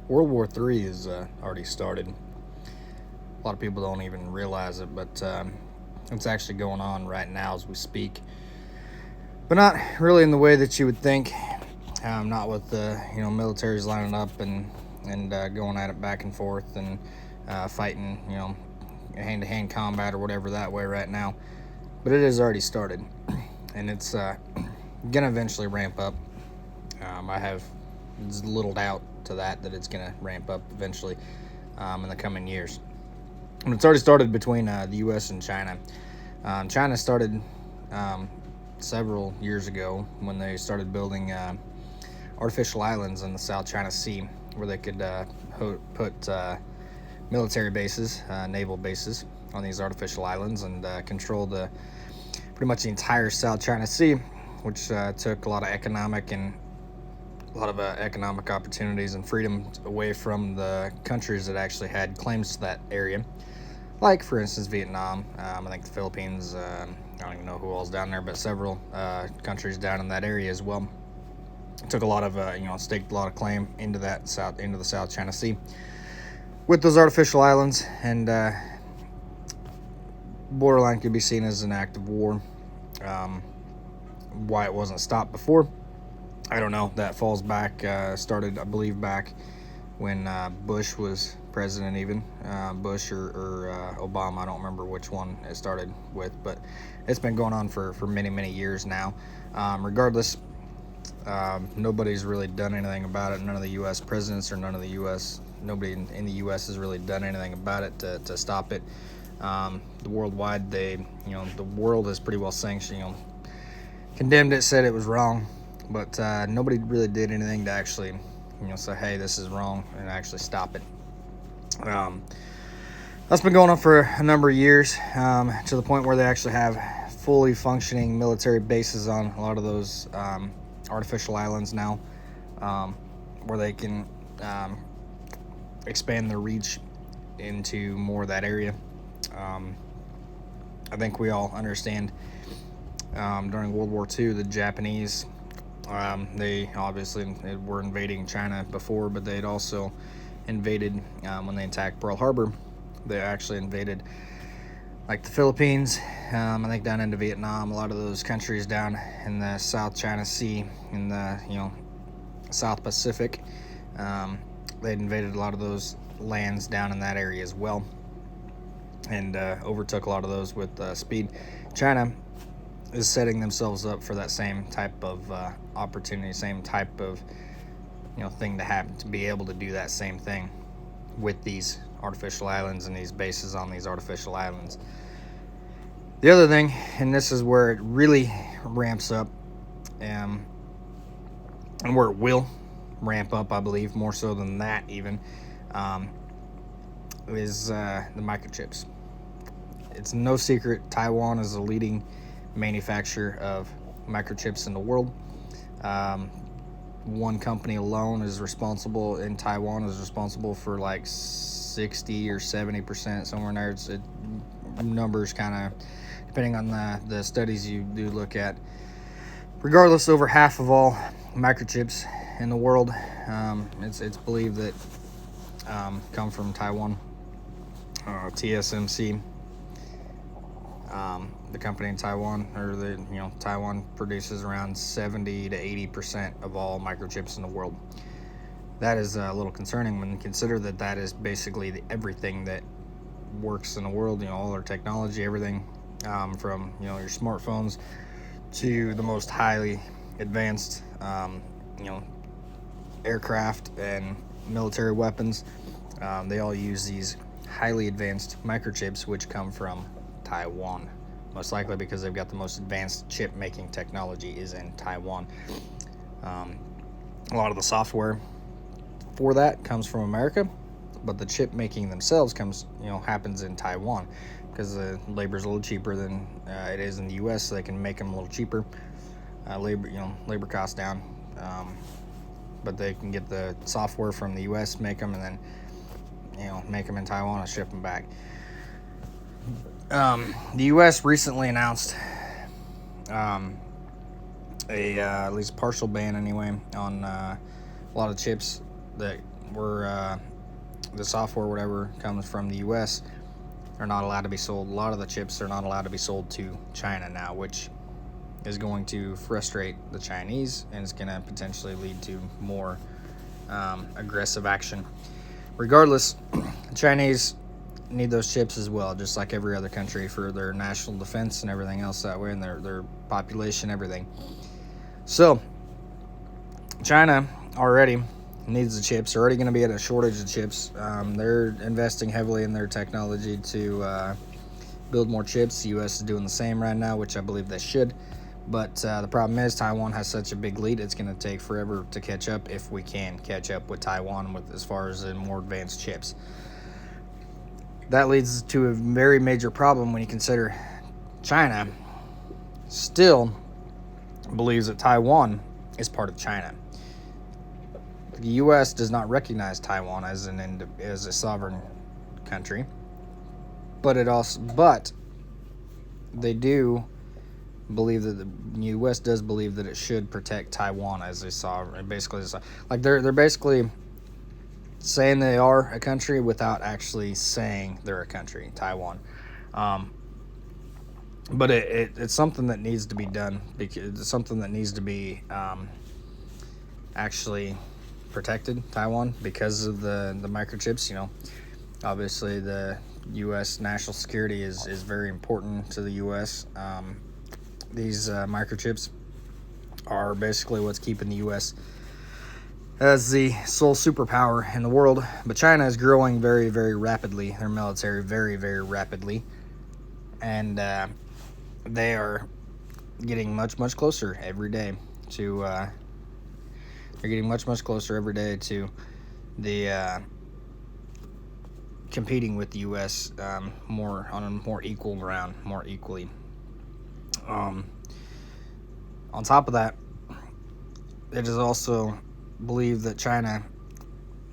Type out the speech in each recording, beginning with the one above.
World War III is already started. A lot of people don't even realize it, but it's actually going on right now as we speak. But not really in the way that you would think. Not with the militaries lining up and going at it back and forth and fighting hand-to-hand combat or whatever that way right now. But it has already started, and it's gonna eventually ramp up. I have little doubt to that it's gonna ramp up eventually in the coming years. And it's already started between the U.S. and China. China started several years ago when they started building artificial islands in the South China Sea where they could put military bases, naval bases on these artificial islands and control pretty much the entire South China Sea, which took a lot of economic opportunities and freedom away from the countries that actually had claims to that area. Like, for instance, Vietnam, I think the Philippines, I don't even know who all's down there, but several countries down in that area as well. Took a lot of, staked a lot of claim into the South China Sea with those artificial islands, and borderline could be seen as an act of war. Why it wasn't stopped before, I don't know. That falls back, started, I believe, back when Bush was president, even Bush or Obama. I don't remember which one it started with, but it's been going on for many years now. Regardless, nobody's really done anything about it. None of the U.S. presidents or nobody in the U.S. has really done anything about it to stop it. The worldwide, the world has pretty well sanctioned, condemned it, said it was wrong, but nobody really did anything to actually, say, hey, this is wrong, and actually stop it. That's been going on for a number of years, to the point where they actually have fully functioning military bases on a lot of those artificial islands now, where they can expand their reach into more of that area. I think we all understand during World War II, the Japanese, they obviously were invading China before, but they'd also invaded when they attacked Pearl Harbor. They actually invaded like the Philippines, I think down into Vietnam, a lot of those countries down in the South China Sea, in the South Pacific. They'd invaded a lot of those lands down in that area as well, and overtook a lot of those with speed. China is setting themselves up for that same type of opportunity, same type of thing to happen, to be able to do that same thing with these artificial islands and these bases on these artificial islands. The other thing, and this is where it really ramps up, and where it will ramp up, I believe, more so than that even, is the microchips. It's no secret Taiwan is the leading manufacturer of microchips in the world. One company alone in Taiwan is responsible for like 60 or 70%, somewhere in there. Numbers kind of depending on the studies you do look at. Regardless, over half of all microchips in the world, it's believed that come from Taiwan. TSMC, the company in Taiwan, Taiwan produces around 70 to 80% of all microchips in the world. That is a little concerning when you consider that is basically everything that works in the world. All our technology, everything from your smartphones to the most highly advanced aircraft and military weapons. They all use these highly advanced microchips, which come from Taiwan. Most likely because they've got the most advanced chip making technology is in Taiwan. A lot of the software for that comes from America, but the chip making themselves happens in Taiwan because the labor is a little cheaper than it is in the U.S. So they can make them a little cheaper, labor costs down, but they can get the software from the U.S., make them, and then make them in Taiwan and ship them back. The U.S. recently announced at least partial ban anyway on a lot of chips that the software, whatever, comes from the U.S., are not allowed to be sold. A lot of the chips are not allowed to be sold to China now, which is going to frustrate the Chinese, and it's going to potentially lead to more aggressive action. Regardless, the Chinese need those chips as well, just like every other country, for their national defense and everything else that way, and their population, everything. So, China already needs the chips. They're already going to be at a shortage of chips. They're investing heavily in their technology to build more chips. The U.S. is doing the same right now, which I believe they should. But the problem is Taiwan has such a big lead, it's going to take forever to catch up, if we can catch up with Taiwan with as far as in more advanced chips. That leads to a very major problem when you consider China still believes that Taiwan is part of China. The U.S. does not recognize Taiwan as a sovereign country, but they do believe that the U.S. does believe that it should protect Taiwan as a sovereign. Basically, like they're basically saying they are a country without actually saying they're a country, Taiwan. But it's something that needs to be done, because it's something that needs to be actually protected, Taiwan, because of the microchips. Obviously the U.S. national security is very important to the U.S. These microchips are basically what's keeping the U.S. as the sole superpower in the world. But China is growing very, very rapidly, their military very, very rapidly, and they are getting much, much closer every day to they're getting much, much closer every day to the competing with the U.S. More on a more equal ground, more equally. On top of that, it is also believed that China,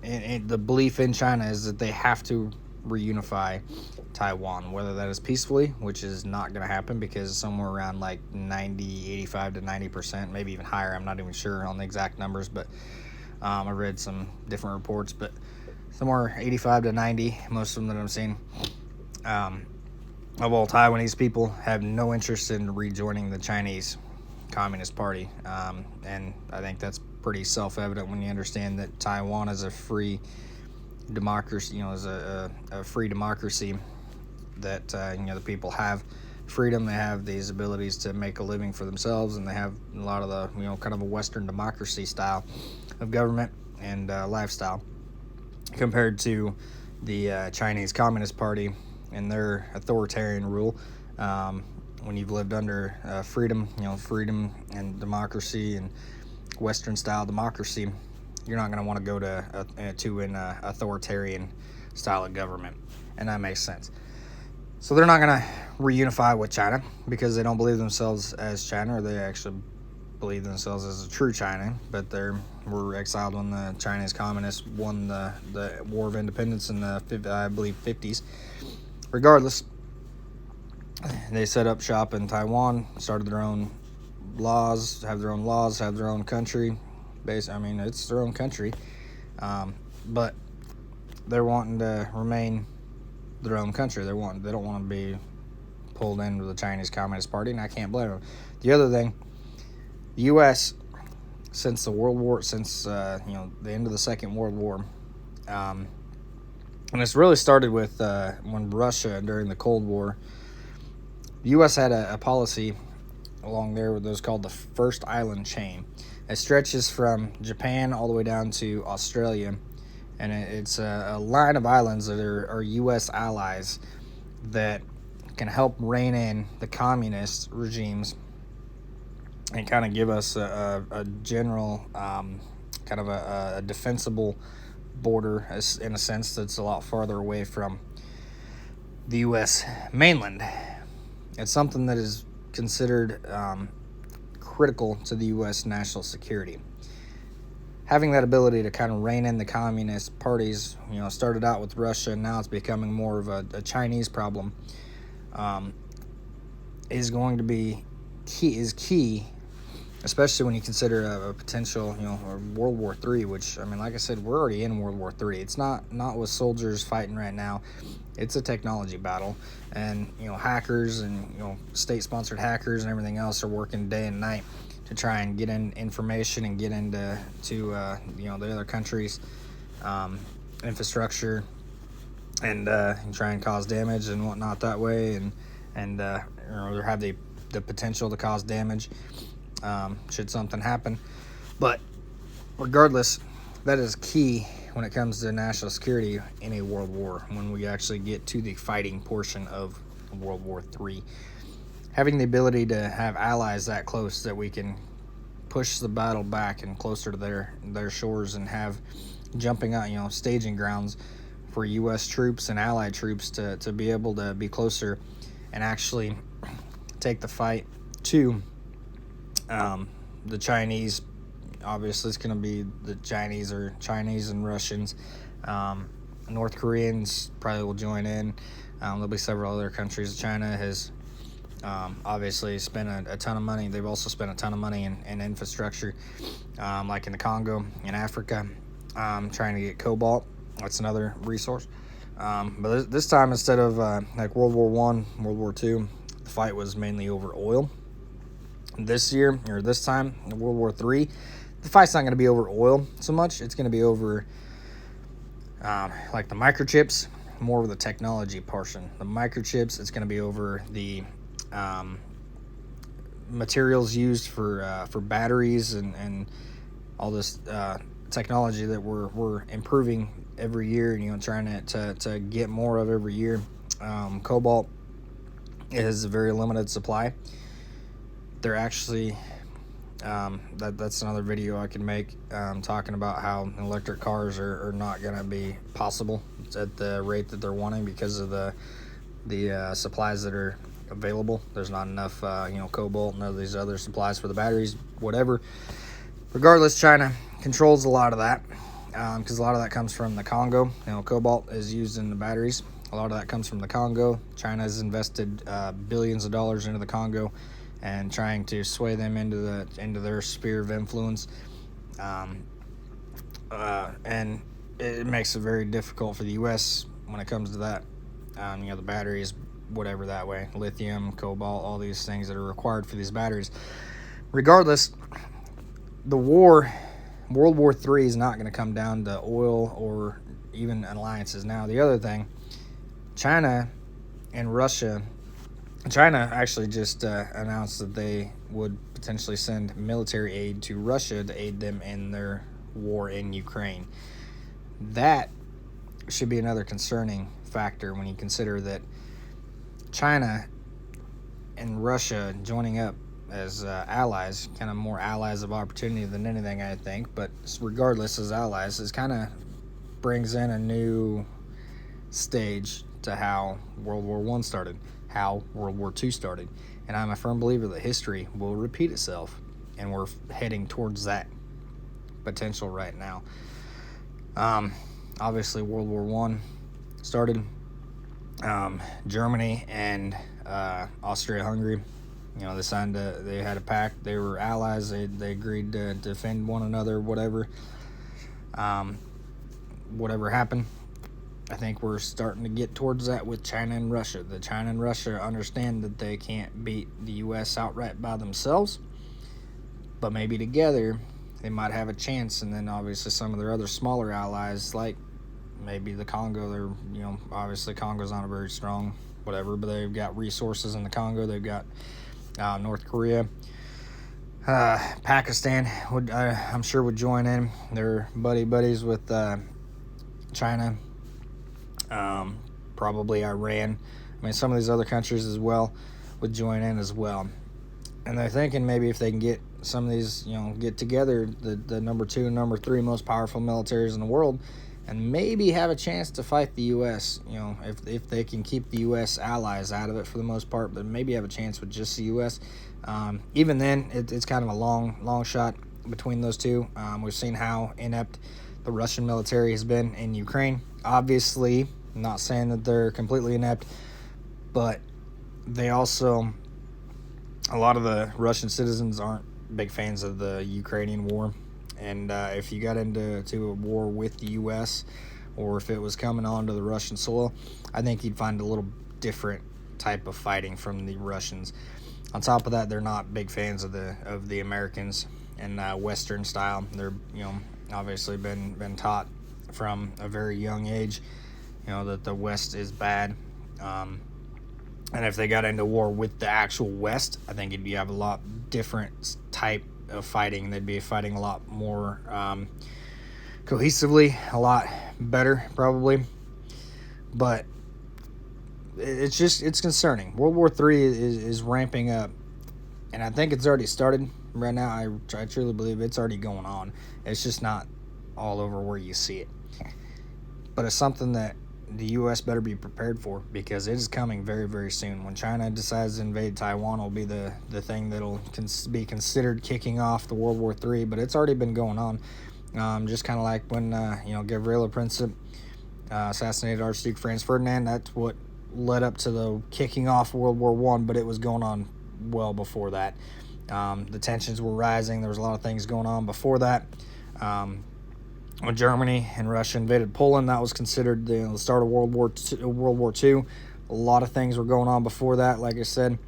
and the belief in China is that they have to reunify Taiwan, whether that is peacefully, which is not going to happen, because somewhere around like 85 to 90%, maybe even higher, I'm not even sure on the exact numbers, but I read some different reports, but somewhere 85 to 90, most of them that I'm seeing, of all Taiwanese people have no interest in rejoining the Chinese Communist Party, and I think that's pretty self-evident when you understand that Taiwan is a free democracy, is a free democracy, that the people have freedom, they have these abilities to make a living for themselves, and they have a lot of the kind of a Western democracy style of government and lifestyle, compared to the Chinese Communist Party and their authoritarian rule. When you've lived under freedom and democracy and Western style democracy, you're not going to want to go to an authoritarian style of government, and that makes sense. So they're not going to reunify with China, because they don't believe themselves as China, or they actually believe themselves as a true China, but they were exiled when the Chinese communists won the War of Independence in the, I believe, 50s. Regardless, they set up shop in Taiwan, started their own laws, have their own country. It's their own country, but they're wanting to remain their own country. They don't want to be pulled into the Chinese Communist Party, and I can't blame them. The other thing, the U.S. since the end of the Second World War, and it's really started with when Russia, during the Cold War, the U.S. had a policy along there that was called the First Island Chain. It stretches from Japan all the way down to Australia, and it's a line of islands that are U.S. allies that can help rein in the communist regimes and kind of give us a general kind of a defensible border, in a sense, that's a lot farther away from the U.S. mainland. It's something that is considered critical to the U.S. national security. Having that ability to kind of rein in the communist parties, started out with Russia, and now it's becoming more of a Chinese problem, is going to be key especially when you consider a potential, World War III, which, I mean, like I said, we're already in World War III. It's not with soldiers fighting right now. It's a technology battle, and, hackers and, state-sponsored hackers and everything else are working day and night to try and get in information and get into the other countries' infrastructure, and try and cause damage and whatnot that way, and have the potential to cause damage should something happen. But regardless, that is key when it comes to national security in a world war, when we actually get to the fighting portion of World War III. Having the ability to have allies that close that we can push the battle back and closer to their shores, and have jumping out, staging grounds for U.S. troops and allied troops to be able to be closer and actually take the fight to the Chinese. Obviously, it's going to be the Chinese and Russians. North Koreans probably will join in. There'll be several other countries. China has obviously spent a ton of money. They've also spent a ton of money in infrastructure, like in the Congo, in Africa, trying to get cobalt. That's another resource. But this time, instead of like World War I, World War II, the fight was mainly over oil. This time, in World War III, the fight's not going to be over oil so much. It's going to be over like the microchips, more of the technology portion. The microchips, it's going to be over the materials used for batteries and all this technology that we're improving every year, trying to get more of every year. Cobalt is a very limited supply. They're actually that's another video I can make, talking about how electric cars are not going to be possible at the rate that they're wanting because of the supplies that are available. There's not enough cobalt and all these other supplies for the batteries, whatever. Regardless, China controls a lot of that, because a lot of that comes from the Congo. Cobalt is used in the batteries. A lot of that comes from the Congo. China has invested billions of dollars into the Congo and trying to sway them into their sphere of influence. And it makes it very difficult for the U.S. when it comes to that. The batteries, whatever that way, lithium, cobalt, all these things that are required for these batteries. Regardless, the World War III is not going to come down to oil or even alliances. Now, the other thing, China and Russia. China actually just announced that they would potentially send military aid to Russia to aid them in their war in Ukraine. That should be another concerning factor when you consider that China and Russia joining up as allies, kind of more allies of opportunity than anything, I think. But regardless, as allies, it kind of brings in a new stage to how World War I started, how World War II started. And I'm a firm believer that history will repeat itself, and we're heading towards that potential right now. Obviously, World War I started. Germany and Austria-Hungary, they had a pact. They were allies. They agreed to defend one another, whatever happened. I think we're starting to get towards that with China and Russia. The China and Russia understand that they can't beat the U.S. outright by themselves, but maybe together they might have a chance. And then obviously some of their other smaller allies, like maybe the Congo, obviously Congo's not a very strong whatever, but they've got resources in the Congo. They've got North Korea. Pakistan I'm sure would join in. They're buddies with China. Probably Iran. I mean, some of these other countries as well would join in as well. And they're thinking maybe if they can get some of these, get together, the number 2 and number 3 most powerful militaries in the world, and maybe have a chance to fight the U.S., if they can keep the U.S. allies out of it for the most part, but maybe have a chance with just the U.S. Even then, it's kind of a long shot between those two. We've seen how inept the Russian military has been in Ukraine. Obviously, I'm not saying that they're completely inept, but they also, a lot of the Russian citizens aren't big fans of the Ukrainian war. And if you got into a war with the U.S., or if it was coming onto the Russian soil, I think you'd find a little different type of fighting from the Russians. On top of that, they're not big fans of the Americans and Western style. They're obviously been taught from a very young age, that the West is bad. And if they got into war with the actual West, I think you'd have a lot different type of fighting. They'd be fighting a lot more cohesively, a lot better probably. But it's concerning. World War III is ramping up, and I think it's already started right now. I truly believe it's already going on. It's just not all over where you see it. But it's something that the U.S. better be prepared for, because it is coming very, very soon. When China decides to invade Taiwan, will be the thing that'll be considered kicking off the World War III. But it's already been going on. Just kind of like when Gavrilo Princip assassinated Archduke Franz Ferdinand. That's what led up to the kicking off World War I, but it was going on well before that. The tensions were rising. There was a lot of things going on before that. When Germany and Russia invaded Poland, that was considered the start of World War II. A lot of things were going on before that, like I said,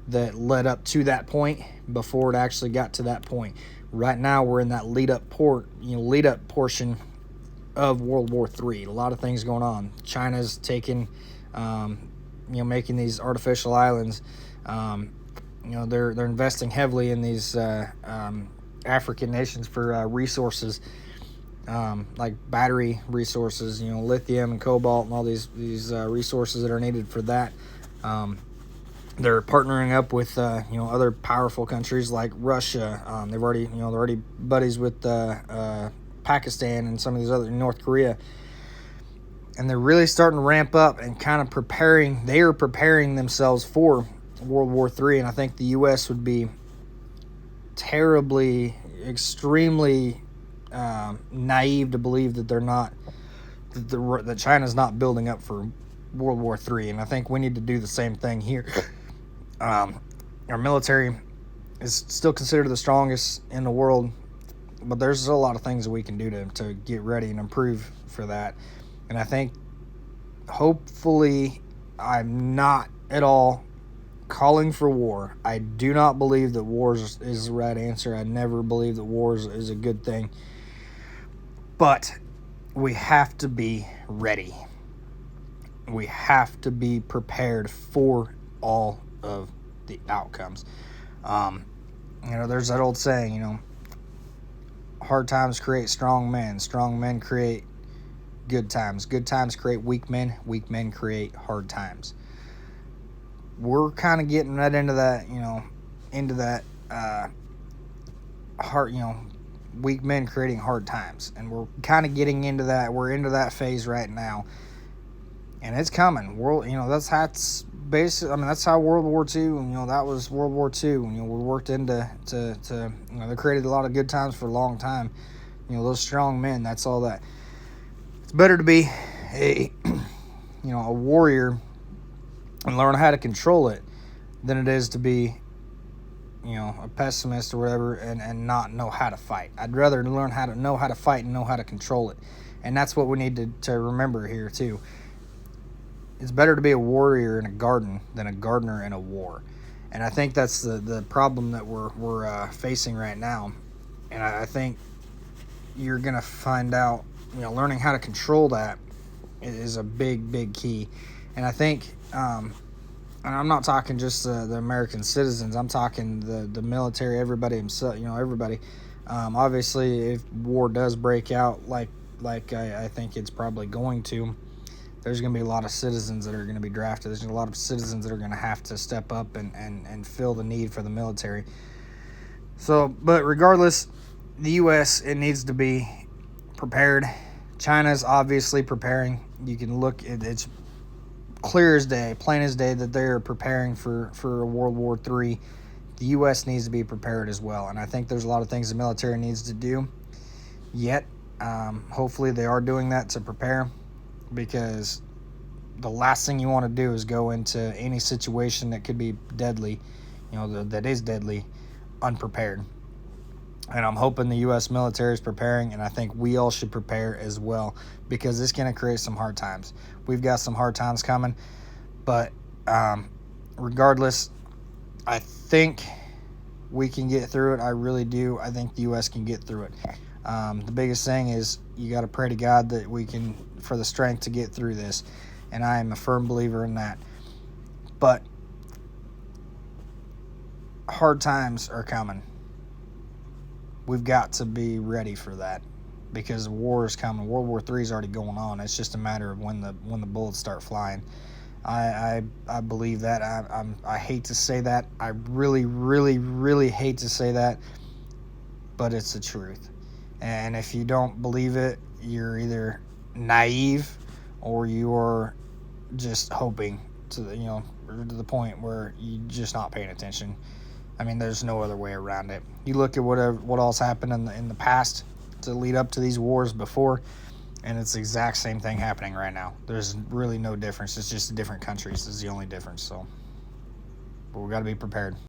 that led up to that point before it actually got to that point. Right now, we're in that lead up portion of World War III. A lot of things going on. China's taking, making these artificial islands. They're investing heavily in these African nations for resources. Like battery resources, lithium and cobalt and all these resources that are needed for that. They're partnering up with other powerful countries like Russia. They're already buddies with Pakistan and some of these other, North Korea, and they're really starting to ramp up and kind of preparing. They are preparing themselves for World War III, and I think the U.S. would be extremely naive to believe that they're not, that China's not building up for World War III. And I think we need to do the same thing here. Our military is still considered the strongest in the world, but there's a lot of things that we can do to get ready and improve for that. And I think, hopefully, I'm not at all calling for war. I do not believe that war is the right answer. I never believe that war is a good thing. But we have to be ready. We have to be prepared for all of the outcomes. There's that old saying, hard times create strong men create good times create weak men create hard times. We're kind of getting right into that, weak men creating hard times, and we're kind of getting into that. We're into that phase right now, and it's coming. That's basically, that's how World War II. That was World War II. We worked into they created a lot of good times for a long time. Those strong men. That's all that. It's better to be a warrior and learn how to control it than it is to be a pessimist or whatever and not know how to fight. I'd rather learn how to fight and know how to control it. And that's what we need to remember here too. It's better to be a warrior in a garden than a gardener in a war. And I think that's the problem that we're facing right now. And I think you're going to find out, learning how to control that is a big key. And I think, and I'm not talking just the American citizens, I'm talking the military, everybody himself, everybody. Obviously, if war does break out, like I think it's probably going to, there's going to be a lot of citizens that are going to be drafted. There's a lot of citizens that are going to have to step up and fill the need for the military. So, but regardless, the U.S., it needs to be prepared. China's obviously preparing. You can look, it's clear as day, plain as day, that they're preparing for World War III. The U.S. needs to be prepared as well. And I think there's a lot of things the military needs to do. Yet, hopefully they are doing that to prepare, because the last thing you want to do is go into any situation that could be deadly, that is deadly, unprepared. And I'm hoping the U.S. military is preparing, and I think we all should prepare as well, because it's going to create some hard times. We've got some hard times coming, but regardless, I think we can get through it. I really do. I think the U.S. can get through it. The biggest thing is you got to pray to God that we can, for the strength to get through this, and I am a firm believer in that. But hard times are coming. We've got to be ready for that, because war is coming. World War III is already going on. It's just a matter of when the bullets start flying. I believe that. I hate to say that. I really, really, really hate to say that, but it's the truth. And if you don't believe it, you're either naive or you're just hoping to the point where you're just not paying attention. I mean, there's no other way around it. You look at what all's happened in the past to lead up to these wars before, and it's the exact same thing happening right now. There's really no difference. It's just different countries is the only difference. So, but we got to be prepared.